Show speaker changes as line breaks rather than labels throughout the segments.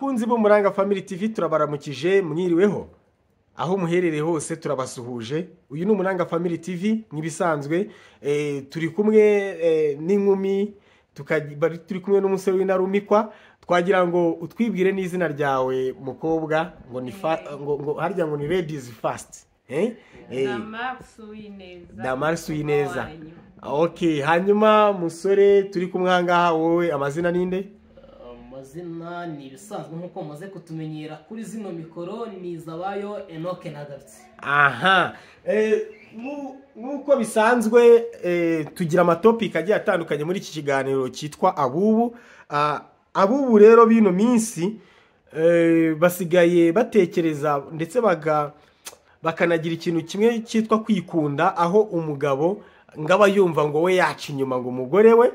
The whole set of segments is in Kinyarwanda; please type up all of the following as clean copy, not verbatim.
bakunzi b'Umuranga Family TV turabaramukije mwiriweho aho muherereye hose turabasuhuje. Uyu ni Umuranga Family TV nkibisanzwe, turi kumwe n'inkumi turi kumwe n'umusore w'inarumikwa. Twagira ngo utwibwire n'izina ryawe mukobwa, ngo harya ngo ni ladies first. Damaris Uwineza. Okay, hanyuma musore turi kumwe hangaha wowe amazina ninde?
Amazina ni ibisanzwe nkuko mumaze kutumenyera kuri zino mikoro, ni Zabayo Enoke nagarutse.
Aha. Nuko bisanzwe tugira amatopic agiye atandukanye muri iki kiganiro cyitwa Abubu. Abubu rero bino minsi basigaye batekereza ndetse bakanagira ikintu kimwe cyitwa kwikunda, aho umugabo ngaba yumva ngo we yaca inyuma ngo umugore we,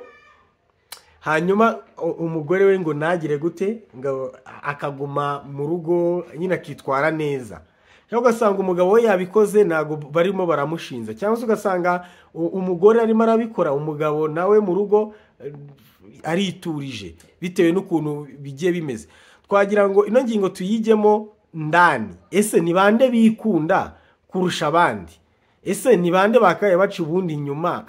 hanyuma umugore we ngo nagire gute ngo akaguma mu rugo nyine akitwara neza. Cyangwa ugasanga umugabo we yabikoze nago barimo baramushinza, cyangwa ugasanga umugore arimo arabikora umugabo nawe mu rugo ariturije bitewe n'ukuntu bigiye bimeze. Twagira ngo ino ngingo tuyigemo ndani. Ese ni bande bikunda kurusha abandi? Ese ni bande bakaye baca ubundi inyuma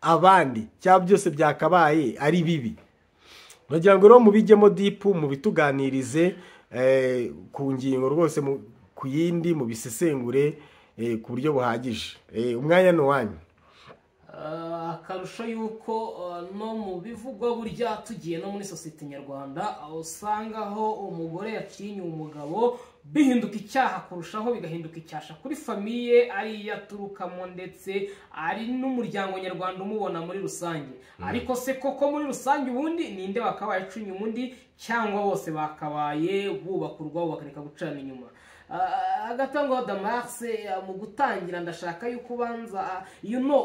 abandi? Cyangwa byose byakabaye ari bibi? Nagira ngo rero mubijyemo deep, mubituganirize ku ngingo rwose ku yindi, mubisesengure ku buryo buhagije. Umwanya no wanyu.
Akarusho yuko no mu bivugwa burya tugiye no muri society nyarwanda usangaho umugore yacinye umugabo bihinduka icyaha kurushaho, bigahinduka icyasha kuri famiye ari yaturukamo ndetse ari n'umuryango nyarwanda umubona muri rusange. Ariko se koko muri rusange ubundi ninde wakabaye acinye ubundi, cyangwa bose bakabaye bubakurwa bakareka gucana inyuma? Agatango Damaris, mu gutangira ndashaka yuko ubanza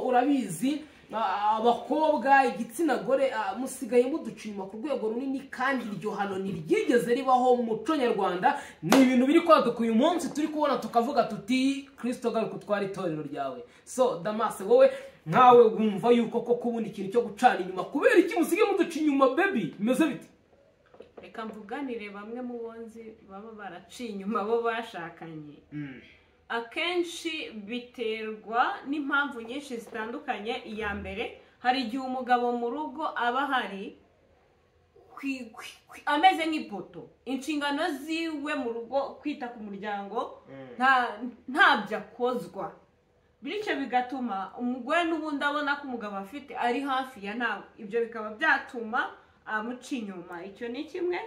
urabizi abakobwa igitsina gore musigaye muduca inyuma ku rwego runini, kandi iryo hano ntiryigeze ribaho mu muco nyarwanda. Ni ibintu biri kwaduka uyu munsi turi kubona tukavuga tuti Kristo garuka utwara itorero ryawe. So Damaris, wowe nkawe wumva yuko koko ubundi ikintu cyo gucana inyuma kubera iki musigaye muduca inyuma baby bimeze bite?
Reka mvuganire bamwe mu bonzi baba baraciye inyuma bo bashakanye. Akenshi biterwa n'impamvu nyinshi zitandukanye. Iya mbere, hari igihe umugabo mu rugo aba hari ameze nk'ipoto, inshingano ziwe mu rugo kwita ku muryango ntabyo akozwa, bityo bigatuma umugore n'ubundi abona ko umugabo afite ari hafi ya nawe. Ibyo bikaba byatuma amuca inyuma. Icyo ni kimwe.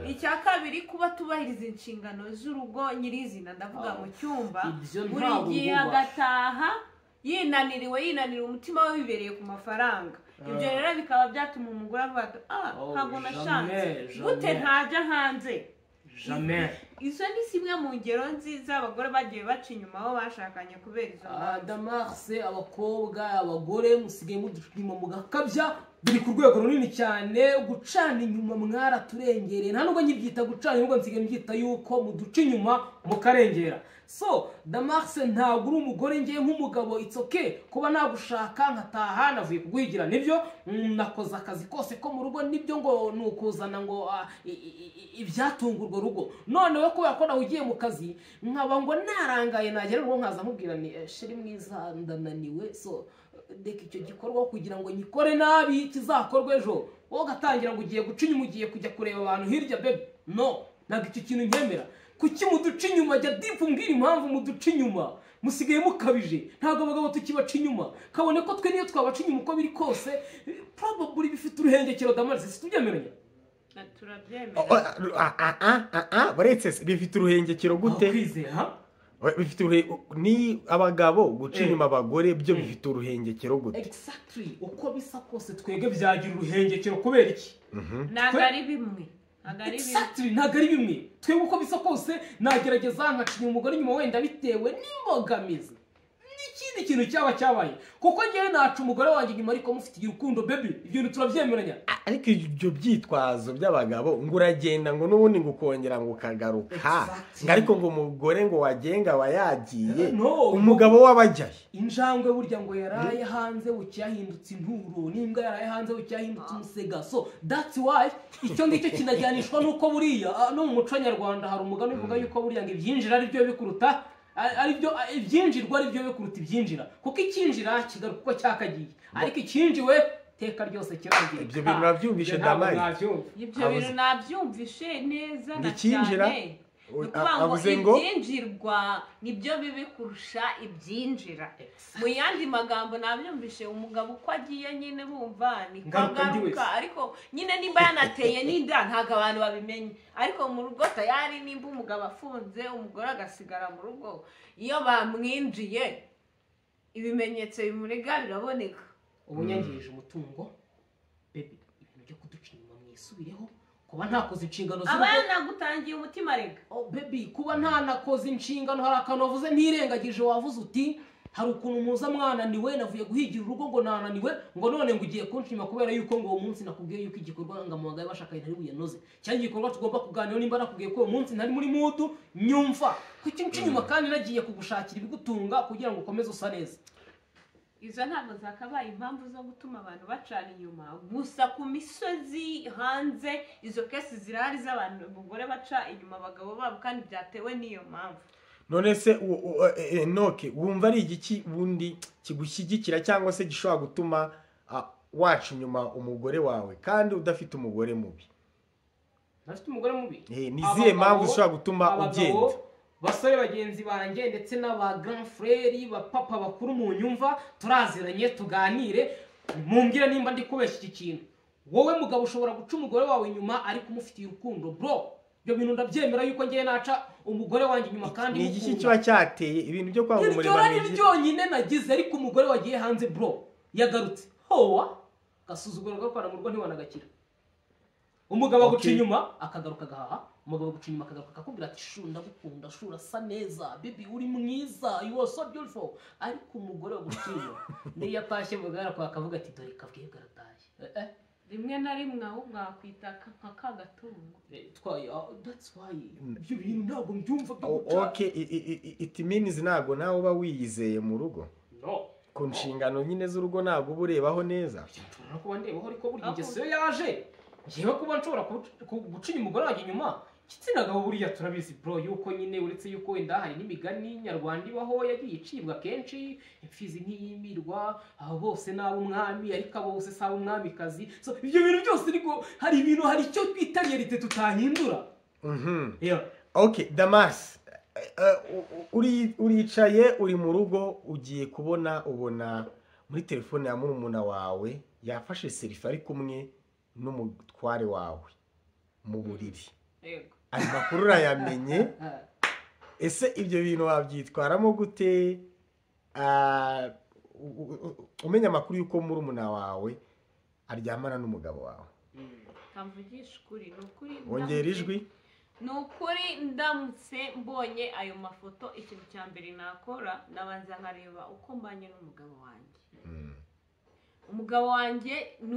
Icya kabiri, kuba tubahiriza inshingano z'urugo nyirizina, ndavuga mu cyumba buri gihe agataha yinaniriwe umutima we wibereye ku mafaranga. Ibyo rero bikaba byatuma umugore avuga ati ntabwo nashanze gute ntajya hanze. Izo ni zimwe mu ngero nziza abagore bagiye baca inyuma aho bashakanye kubera izo mpamvu.
Damaris, abakobwa abagore musigaye muduca inyuma mugakabya, biri ku rwego runini cyane. Gucana inyuma mwaraturengere, nta nubwo nyibyita gucana, nubwo nsigaye mbyita yuko muduca inyuma mukarengera. So Damaris, ntabwo uri umugore ngiye nk'umugabo, it's okay kuba nagushaka nkataha navuye kuguhigira, nibyo nakoze akazi kose ko mu rugo, nibyo ngo nukuzana ngo ibyatunga urwo rugo. None we kubera ko nawe ugiye mu kazi nkaba ngo narangaye nagera ngo nkaza mubwira ni sheri mwiza ndananiwe, so deka icyo gikorwa kugira ngo nyikore nabi kizakorwe ejo, wowe ugatangira ngo ugiye guca inyuma, ugiye kujya kureba abantu hirya baby. No, ntabwo icyo kintu nkemera. Kuki muduca inyuma? Jya deep mbwira impamvu muduca inyuma. Musigaye mukabije, ntabwo abagabo tukibaca inyuma. Kabone ko twe niyo twabaca inyuma uko biri kose probably bifite uruhengekero. Damaris, situbyemeranya?
Baretse bifite uruhengekero gute? Bifite ni abagabo guca inyuma abagore, byo bifite uruhengekero gute?
Exactly, uko bisa kose twege byagira uruhengekero kubera iki?
Ntabwo ari bimwe.
Exactly, ntabwo ari bimwe. Twebwe uko bisa kose nagerageza nkacinya umugore inyuma wenda bitewe n'imbogamizi n'ikindi kintu cyaba cyabaye kuko ngewe naca umugore wanjye inyuma ariko mufitiye urukundo baby ibyo bintu turabyemeranya.
ariko ibyo byitwazo by'abagabo ngo uragenda ngo n'ubundi ngo ukongera ngo ukagaruka ngo ariko ngo umugore ngo wagenga wayagiye umugabo w'abajyaye
injangwe burya ngo yaraye hanze bucyahindutse inturo n'imbwa yaraye hanze bucyahindutse umusega so that's why icyo ngicyo kinajyanishwa nuko buriya no mu muco nyarwanda hari umugani uvuga yuko buriya ngo ibyinjira ari byo bikuruta aribyo ibyinjirwa ari byo bikuruta ibyinjira kuko icyinjira kigaruka uko cyakagiye ariko icyinjiwe teka ryose kirangiye.
ibyo bintu nabyumvishe ndamaye
ibyo bintu nabyumvishe neza na
icyinjira
cyane avuze ngo ibyinjirwa nibyo bibi kurusha ibyinjira. Mu yandi magambo nabyumvishe umugabo uko agiye nyine bumva ni kagaruka ariko nyine nimba yanateye n'inda ntago abantu babimenye ariko mu rugo tayari nimba umugabo afunze umugore agasigara mu rugo iyo bamwinjiye ibimenyetso bimurega biraboneka.
Ubunyangirije umutungo baby ibintu byo kuduca inyuma mwisubireho kuba ntakoze inshingano z'urugo
abana gutangiye umutima rega
baby kuba ntanakoze inshingano hari akantu wavuze ntirengagije wavuze uti hari ukuntu muza mwananiwe navuye guhigira urugo ngo nananiwe ngo none ngo ugiye kunshima kubera yuko ngo uwo munsi nakubwiye yuko igikorwa ngamugaye bashakaye ntari buyanoze cyangwa igikorwa tugomba kuganira nimba nakubwiye ko uwo munsi ntari muri mudu nyumva kuki inyuma kandi nagiye kugushakira ibigutunga kugira ngo ukomeze usa neza.
izo ntabwo zakabaye impamvu zo gutuma abantu bacana inyuma gusa ku misozi hanze izo kesi zirahari z'abantu umugore baca inyuma abagabo babo kandi byatewe n'iyo mpamvu.
none se Enoke wumva ari igiki bundi kigushyigikira cyangwa se gishobora gutuma waca inyuma umugore wawe kandi udafite umugore mubi?
Ntafite umugore mubi
ni izihe mpamvu zishobora gutuma ugenda?
basore bagenzi banjye ndetse n'aba grand frère ba papa bakuru mu nyumva turaziranye tuganire mumbwire nimba ndi kubeshya iki kintu. Wowe mugabo ushobora guca umugore wawe inyuma ariko umufitiye urukundo bro ibyo bintu ndabyemera yuko ngiye naca umugore wanjye inyuma kandi
ni igiki kiba cyateye ibintu byo kwanga umureba
n'ibyo byonyine nagize ariko umugore wagiye hanze bro yagarutse howa gasuzuguro gakora mu rugo ntiwanagakira. Umugabo aguca inyuma akagaruka gahaha umugabo aguca inyuma akagaruka akakubwira ati shu ndagukunda shu urasa neza baby uri mwiza you are so beautiful ariko umugore aguca inyuma niyo atashye mugara kwa akavuga ati dore kabwiye garataye
rimwe na rimwe ahubwo akwita nka kagatungo
that's why ibyo bintu ntabwo mbyumva
okay it means ntabwo nawe uba wiyizeye mu rugo
no
ku nshingano nyine z'urugo ntabwo uba urebaho neza.
nshobora kuba ndebaho ariko burya ingeso yaje ngewe kuba nshobora guca umugore wanjye inyuma igitsina gabo buriya turabizi bro yuko nyine uretse yuko wenda hari n'imigani nyarwanda ibaho yagiye icibwa kenshi imfizi ntiyimirwa abo bose n'abo umwami ariko abo bose si ab'umwamikazi so ibyo bintu byose ariko hari ibintu hari icyo twita realite tutahindura.
Okay Damas uricaye uri mu rugo ugiye ubona muri telefone ya murumuna wawe yafashe selfie ari kumwe n'umutware wawe mu buriri. Ayo makuru urayamenye ese ibyo bintu wabyitwaramo gute umenya amakuru y'uko murumuna wawe aryamana n'umugabo wawe?
kamvugisha ukuri ni ukuri
wongera ijwi.
ni ukuri ndamutse mbonye ayo mafoto ikintu cya mbere nakora nabanza nkareba uko mbanye n'umugabo wanjye. Umugabo wanjye ni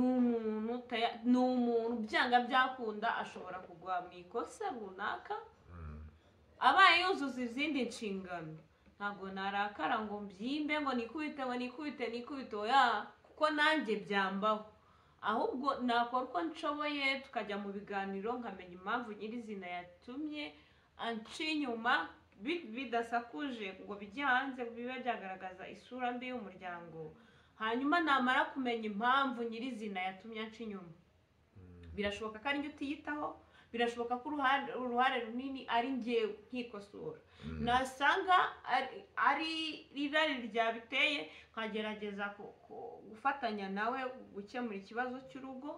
umuntu byanga byakunda ashobora kugwa mu ikosa runaka abaye yuzuza izindi nshingano ntabwo narakara ngo mbyimbe ngo nikubite oya kuko nanjye byambaho ahubwo nakora uko nshoboye tukajya mu biganiro nkamenya impamvu nyirizina yatumye anca inyuma bidasakuje ngo bijye hanze bibe byagaragaza isura mbi y'umuryango. Hanyuma namara kumenya impamvu nyirizina yatumye anca inyuma birashoboka ko ari njye utiyitaho birashoboka ko uruhare runini ari njye nkikosora nasanga ari irari ryabiteye nkagerageza gufatanya nawe gukemura ikibazo cy'urugo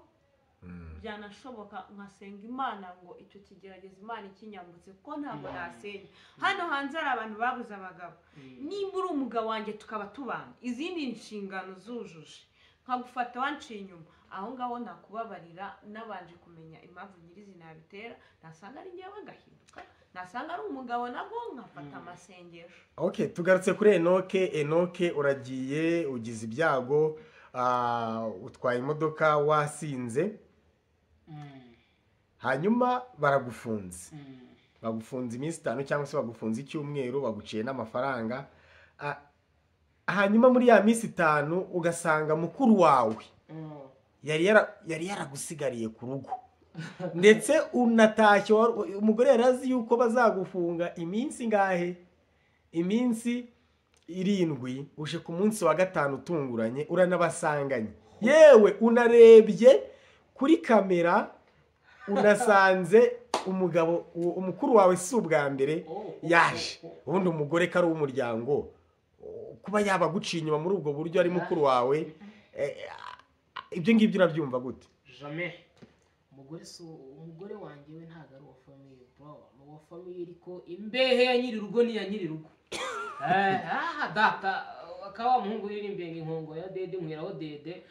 byanashoboka nkasenga Imana ngo icyo kigerageza Imana ikinyambutse kuko ntabwo nasenga. Hano hanze hari abantu babuze abagabo nimba uri umugabo wanjye tukaba tubana izindi nshingano zujuje nkagufata wanciye inyuma aho ngaho nakubabarira nabanje kumenya impamvu nyirizina yabitera nasanga ari njyewe ngahinduka nasanga ari umugabo nabwo nkafata amasengesho.
Okay, tugarutse kuri Enoke uragiye ugize ibyago utwaye imodoka wasinze hanyuma baragufunze bagufunze iminsi 5 cyangwa se bagufunze icyumweru baguciye n'amafaranga hanyuma muri ya minsi 5 ugasanga mukuru wawe yari yaragusigariye ku rugo ndetse unatashye umugore yarazi yuko bazagufunga iminsi ngahe iminsi 7 uje ku munsi wa 5 utunguranye uranabasanganye yewe unarebye kuri kamera unasanze umukuru wawe si ubwa mbere yaje ubundi umugore kari w'umuryango kuba yaba guciye inyuma muri ubwo buryo ari mukuru wawe ibyo ngibyo urabyumva gute?
Jamais umugore wanjye we ntago ari uwa famille bro ni uwa famille ariko imbehe ya nyiri rugo ni ya nyiri rugo data akaba umuhungu yirimbye inkongo ya dede mwiraho dede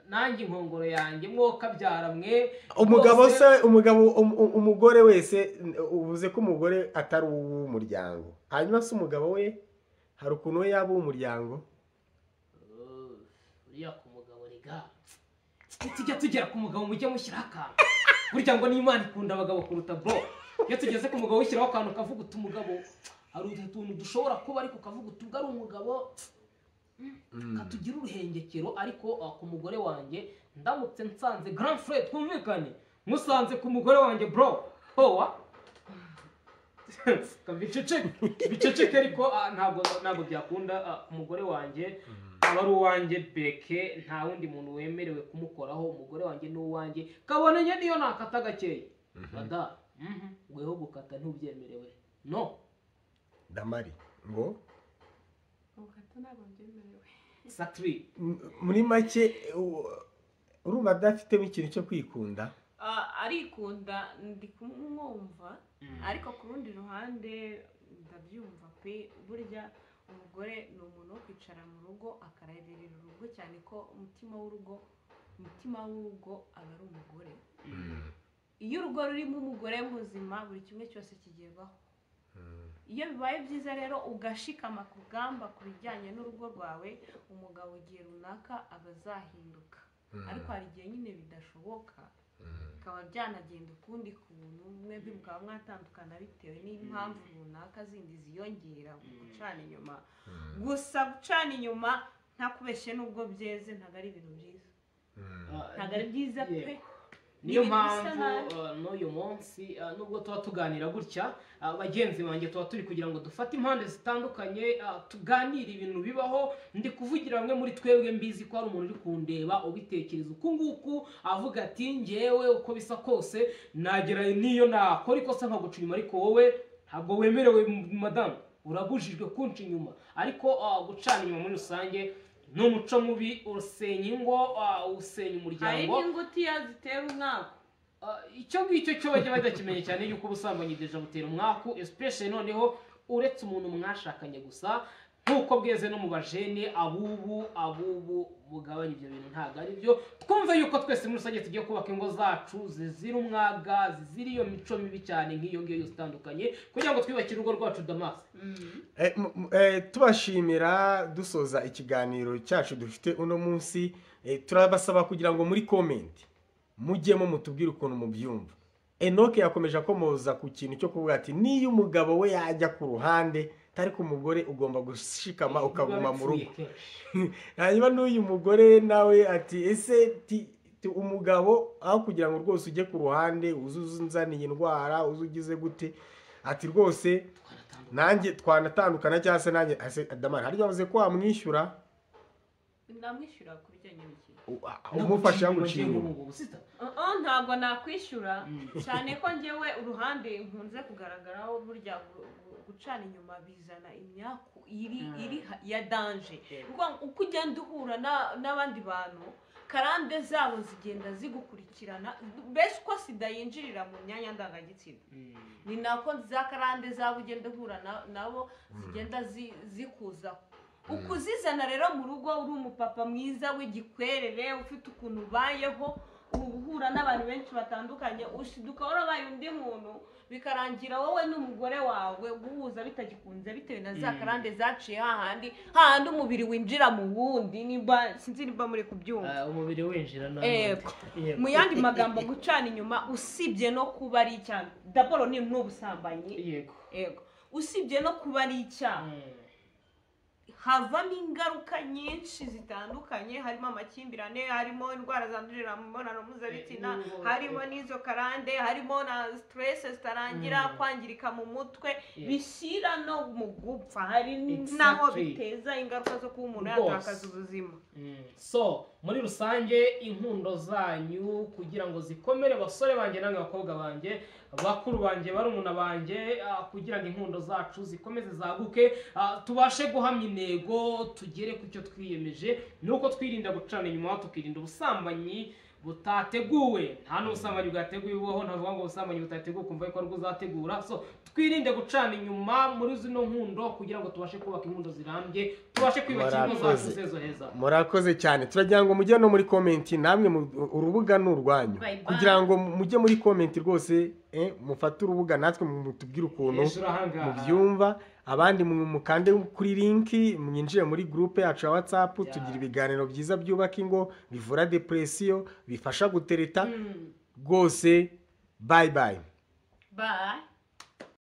nanjye inkongoro yanjye mwoka byaramwe
umugabo se umugore wese uvuze ko umugore atari uw'umuryango hanyuma se umugabo we hari ukuntu we yaba uw'umuryango
uriya ku mugabo rega tujya tugera ku mugabo mujye mushyiraho akantu burya ngo n'Imana ikunda abagabo kuruta bro iyo tugeze ku mugabo ushyiraho akantu kavuga uti umugabo hari utuntu dushobora kuba ariko kavuga uti ubwo ari umugabo katugira uruhengekero ariko ku mugore wanjye ndamutse nsanze grand frère twumvikane musanze ku mugore wanjye bro howa biceceke ariko ntabwo byakunda ku mugore wanjye aba ari uwanjye beke nta wundi muntu wemerewe kumukoraho umugore wanjye ni uwanjye kabone njye niyo nakata gakeya bada weho gukata ntubyemerewe no
Damari ngo
gukata ntabwo byemerewe
satri
muri make urumva adafitemo ikintu cyo kwikunda
arikunda ndi kumwumva ariko ku rundi ruhande ndabyumva pe burya umugore ni umuntu wo kwicara mu rugo akarerera urugo cyane ko umutima w'urugo aba ari umugore iyo urugo rurimo umugore muzima buri kimwe cyose kigerwaho iyo bibaye byiza rero ugashikama ku rugamba ku bijyanye n'urugo rwawe umugabo igihe runaka aba azahinduka ariko hari igihe nyine bidashoboka bikaba byanagenda ukundi kuntu mwebwe mukaba mwatandukana bitewe n'impamvu runaka zindi ziyongera gucana inyuma gusa gucana inyuma ntakubeshye n'ubwo byeze ntabwo ari ibintu byiza ntabwo ari byiza pe
niyo mpamvu n'uyu munsi nubwo tuba tuganira gutya bagenzi banjye tuba turi kugira ngo dufate impande zitandukanye tuganire ibintu bibaho ndi kuvugira bamwe muri twebwe mbizi ko hari umuntu uri kundeba ubitekereza uku nguku avuga ati njyewe uko bisa kose nagera niyo nakora ikosa nkaguca inyuma ariko wowe ntabwo wemerewe madamu urabujijwe kunca inyuma ariko gucana inyuma muri rusange n'umuco mubi urusenya ingo usenya umuryango
hari n'ingutiya zitera umwaku
icyo ngicyo cyo bajya badakimenya cyane yuko ubusambanyi deja butera umwaku especially noneho uretse umuntu mwashakanye gusa nkuko bweze no mu bajene abubu mugabanye ibyo bintu ntabwo ari byo twumve yuko twese muri rusange tugiye kubaka ingo zacu zizira umwaga zizira iyo mico mibi cyane nk'iyo ngiyo yose itandukanye kugira ngo twubakire urugo rwacu Damas.
Tubashimira dusoza ikiganiro cyacu dufite uno munsi turabasaba kugira ngo muri comment mujyemo mutubwire ukuntu mubyumva. Enoke yakomeje akomoza ku kintu cyo kuvuga ati niyo umugabo we yajya ku ruhande ariko umugore ugomba gushikama ukaguma mu rugo. Hanyuma n'uyu mugore nawe ati ese umugabo aho kugira ngo rwose ujye ku ruhande uzuzunzaniye indwara uzugize gute ati rwose nanjye twanatandukana cyangwa se nanjye Damari hari yavuze ko wamwishyura
ndamwishyura ku bijyanye n'iki
umufasha yaguciye
ntabwo nakwishyura cyane ko njyewe uruhande nkunze kugaragaraho burya gucana inyuma bizana imyaku iri ya danger uko ugenda uhura n'abandi bantu karande zabo zigenda zigukurikirana bese ko sida yinjirira mu myanya ndangagitsina ni nako za karande zabo ugenda uhura nabo zigenda zikuza ukuzizana rero mu rugo uri umupapa mwiza w'igikwerere ufite ukuntu ubayeho uhura n'abantu benshi batandukanye ushiduka warabaye undi muntu bikarangira wowe n'umugore wawe guhuza bitagikunze bitewe na za karande zaciye hahandi umubiri winjira mu wundi sinzi nimba muri kubyumva
umubiri winjira
mu yandi magambo gucana inyuma usibye no kuba ari icyaha daboro ni n'ubusambanyi yego usibye no kuba ari icyaha havamo ingaruka nyinshi zitandukanye harimo amakimbirane harimo indwara zandurira mu mibonano mpuzabitsina harimo n'izo karande harimo na stress zitarangira kwangirika mu mutwe bishyira no mu gupfa hari naho biteza ingaruka zo kuba umuntu yatakaza ubuzima
so muri rusange inkundo zanyu kugira ngo zikomere basore banjye namwe bakobwa banjye bakuru banjye barumuna banjye kugira ngo inkundo zacu zikomeze zaguke tubashe guhamya intego tugere ku cyo twiyemeje nuko twirinda gucana inyuma tukirinda ubusambanyi butateguwe nta n'ubusambanyi bwateguwe bubaho ntavuga ngo ubusambanyi butateguwe kumva ko ari uzategura so twirinde gucana inyuma muri zino nkundo kugira ngo tubashe kubaka inkundo zirambye tubashe kwibakira ingo zacu zezo heza.
Murakoze cyane turagira ngo mujye no muri comment namwe urubuga n'urwanyu kugira ngo mujye muri comment rwose mufate urubuga natwe mutubwire ukuntu mubyumva abandi mukande kuri link mwinjire muri groupe yacu ya WhatsApp tugira ibiganiro byiza byubaka ingo bivura depression bifasha gutereta rwose bye bye.